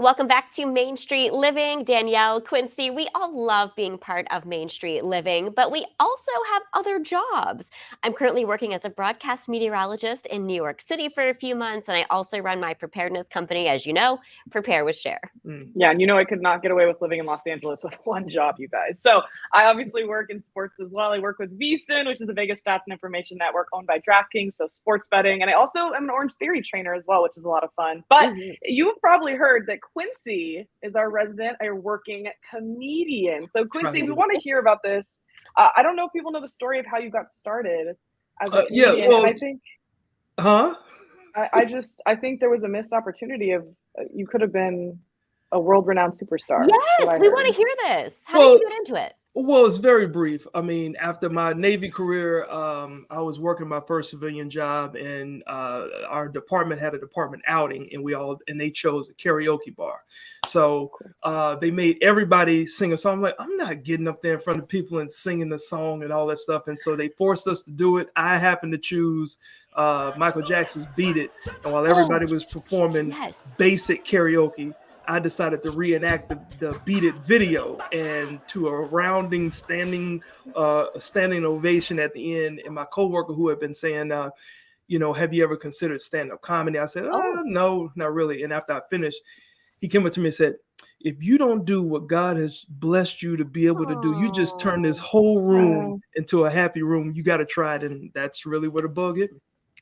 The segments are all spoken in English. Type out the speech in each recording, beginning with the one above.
Welcome back to Main Street Living. Danielle, Quincy, we all love being part of Main Street Living, but we also have other jobs. I'm currently working as a broadcast meteorologist in New York City for a few months, and I also run my preparedness company, as you know, Prepare with Cher. Yeah, and I could not get away with living in Los Angeles with one job, you guys. So I obviously work in sports as well. I work with VSiN, which is the Vegas Stats and Information Network owned by DraftKings, so sports betting. And I also am an Orange Theory trainer as well, which is a lot of fun. But you've probably heard that Quincy is our resident, a working comedian. So Quincy, we want to hear about this. I don't know if people know the story of how you got started as a comedian. Yeah, well, and I think, I think there was a missed opportunity of you could have been a world-renowned superstar. Yes, we want to hear this. How did you get into it? Well, it's very brief. I mean, after my Navy career, I was working my first civilian job, and our department had a department outing, and they chose a karaoke bar. So they made everybody sing a song. I'm like, I'm not getting up there in front of people and singing the song and all that stuff. And so they forced us to do it. I happened to choose Michael Jackson's "Beat It," and while everybody was performing basic karaoke, I decided to reenact the Beat It video, and to a rounding standing ovation at the end. And my coworker, who had been saying, have you ever considered stand-up comedy? I said, no, not really. And after I finished, he came up to me and said, if you don't do what God has blessed you to be able to do, you just turn this whole room into a happy room. You got to try it. And that's really where the bug hit me.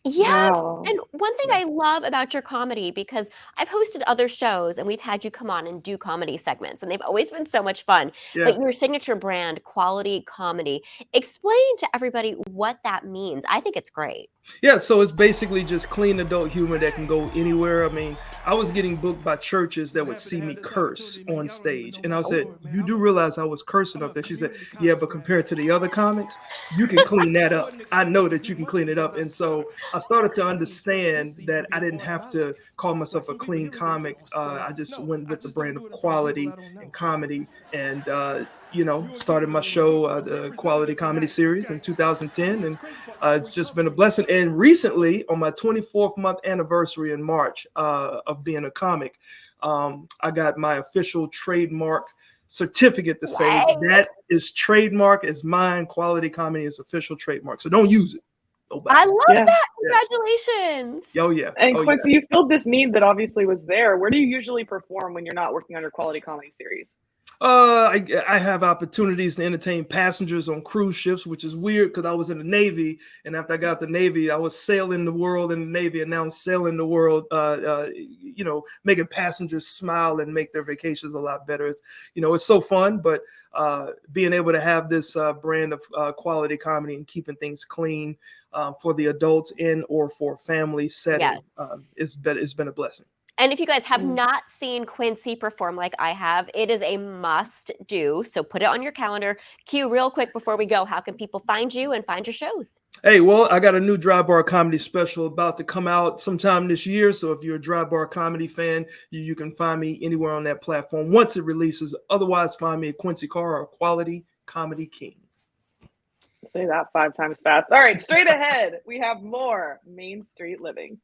Yes. And one thing I love about your comedy, because I've hosted other shows and we've had you come on and do comedy segments, and they've always been so much fun. But your signature brand, quality comedy, explain to everybody what that means. I think it's great. Yeah, so it's basically just clean adult humor that can go anywhere. I mean, I was getting booked by churches that would see me curse on stage. And I said, you do realize I was cursing up there? She said, yeah, but compared to the other comics, you can clean that up. I know that you can clean it up. And so I started to understand that I didn't have to call myself a clean comic. I just went with the brand of quality and comedy, and started my show, the Quality Comedy Series, in 2010, and it's just been a blessing. And recently, on my 24th month anniversary in March of being a comic, I got my official trademark certificate to say that is trademark, is mine. Quality Comedy is official trademark, so don't use it. I love that. Congratulations. Oh, yeah. And Quincy, you filled this need that obviously was there. Where do you usually perform when you're not working on your Quality Comedy Series? I have opportunities to entertain passengers on cruise ships, which is weird because I was in the Navy, and after I got the Navy, I was sailing the world in the Navy, and now I'm sailing the world, making passengers smile and make their vacations a lot better. It's so fun, but being able to have this brand of quality comedy and keeping things clean for the adults or for family setting, it's been a blessing. And if you guys have not seen Quincy perform like I have, it is a must do. So put it on your calendar. Q, real quick before we go, how can people find you and find your shows? Hey, well, I got a new Dry Bar comedy special about to come out sometime this year. So if you're a Dry Bar comedy fan, you can find me anywhere on that platform once it releases. Otherwise, find me at Quincy Carr or Quality Comedy King. Say that 5 times fast. All right, straight ahead, we have more Main Street Living.